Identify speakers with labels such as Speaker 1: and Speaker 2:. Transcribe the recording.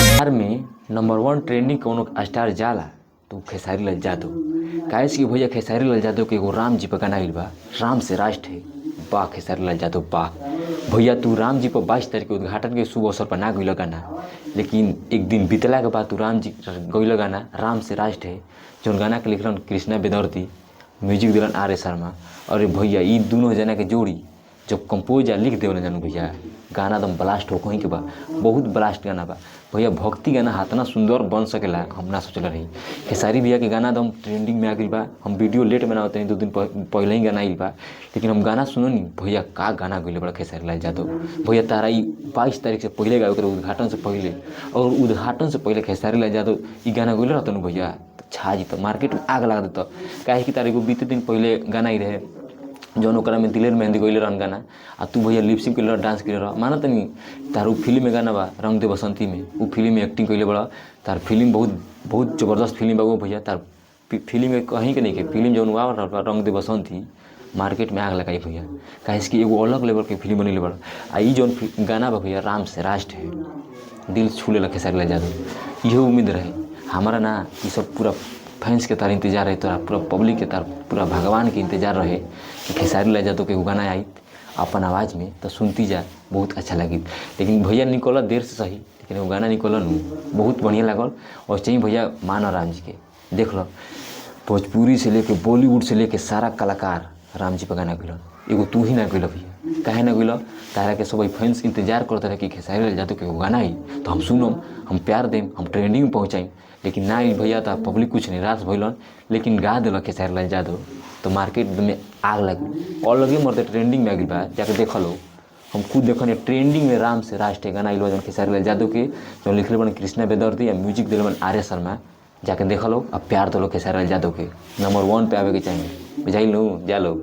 Speaker 1: बिहार में number 1 trending कोनो star जाला तो खेसारी लाल यादव। काहे से कि भैया खेसारी लाल यादव के एगो राम जी पर गाना आइल बा, राम से राष्ट्र है। वाह खेसारी लाल यादव वाह। भैया तू राम जी पर 22 तारीख के उद्घाटन के शुभ अवसर पर ना गइल गाना, लेकिन एक दिन बीतला के बाद तू राम जी गइल गाना राम से राष्ट्र है, जौन गाना के लिखलन कृष्णा बेदर्ती, म्यूजिक दिलन आर शर्मा। अरे भैया ई दोनों जना के जोड़ी जब कंपोज या लिख देवल जानू भैया, गाना एकदम ब्लास्ट हो कहीं के बा, बहुत ब्लास्ट गाना बा भैया। भक्ति गाना हाथना सुंदर बन सकेला हम ना सोचल रही। खेसारी भैया के गाना एकदम ट्रेंडिंग में आ गई बा। हम वीडियो लेट बनावत नहीं, 2 दिन पहले ही गाना आइल बा, लेकिन हम गाना सुनो नी भैया का गाना गइले बड़ा खेसारी लाल यादव। भैया तारा ई 22 तारीख से पहले गावे के उद्घाटन से पहले, और उद्घाटन से पहले खेसारी लाल यादव ई गाना गइले रहतनु भैया छा जी तो मार्केट में आग लगा देता। काहे कि तारा एगो बीते दिन पहले गाना आई रहे जौन ओकरा में दिलेर मेहंदी गइले रहन गाना, आ तू भैया लिपसिंग कइले डांस कइले रह। माना तनी तार उ फिल्म में गाना बा रंग दे बसंती में, उ फिल्म में एक्टिंग कइले बड़ा। तार फिल्म बहुत जबरदस्त फिल्म बा वो भैया। तार फिल्म में कहीं के नहीं के फिल्म जौन हुआ रंग दे बसंती मार्केट में आग लगाई भैया। काहे कि एगो अलग लेवल के फिल्म बनेले बड़ा। आ ई जौन गाना बा भैया राम से राष्ट्र है, दिल छू लेला खेसारी लाल यादव। इहो उम्मीद रहे हमारा ना, ये सब पूरा फैंस के तार इंतजार रहे, तोरा पूरा पब्लिक के तार पूरा भगवान के इंतजार रहे कि खेसारी लाल यादव के गाना आई अपन आवाज़ में तो सुनती जा बहुत अच्छा लगी। लेकिन भैया निकल देर से सही, लेकिन वो गाना निकल बहुत बढ़िया लगल। और चाहिए भैया माना राम जी के देख लो, भोजपुरी से लेके बॉलीवुड से लेके सारा कलाकार राम जी पर गाना गइल, एगो तू ही ना गइल भैया। काहे ना गइल? तारा के सब फैंस इंतजार करते रहे कि खेसारी लाल यादव के गाना आई तो हम सुनम, हम प्यार देम, हम ट्रेंडिंग में पहुँचाई। लेकिन ना भैया तो पब्लिक कुछ निराश भइलन, लेकिन गा दिल खेसारी लाल यादव तो मार्केट में आग लगी। और लगे मरते ट्रेंडिंग में आ गई बा, जाके देख लो। हम खुद देखने ट्रेंडिंग में राम से राष्ट्र गाना आइल जौन खेसारी लाल यादव के, जो लिखले बन कृष्णा बेदर्ती या म्यूजिक दिल बन आर शर्मा। जाके देख लो, अब प्यार दो खेसारी लाल यादव के नंबर 1 पे आवे के चाहिए, बुझाइल जा लो।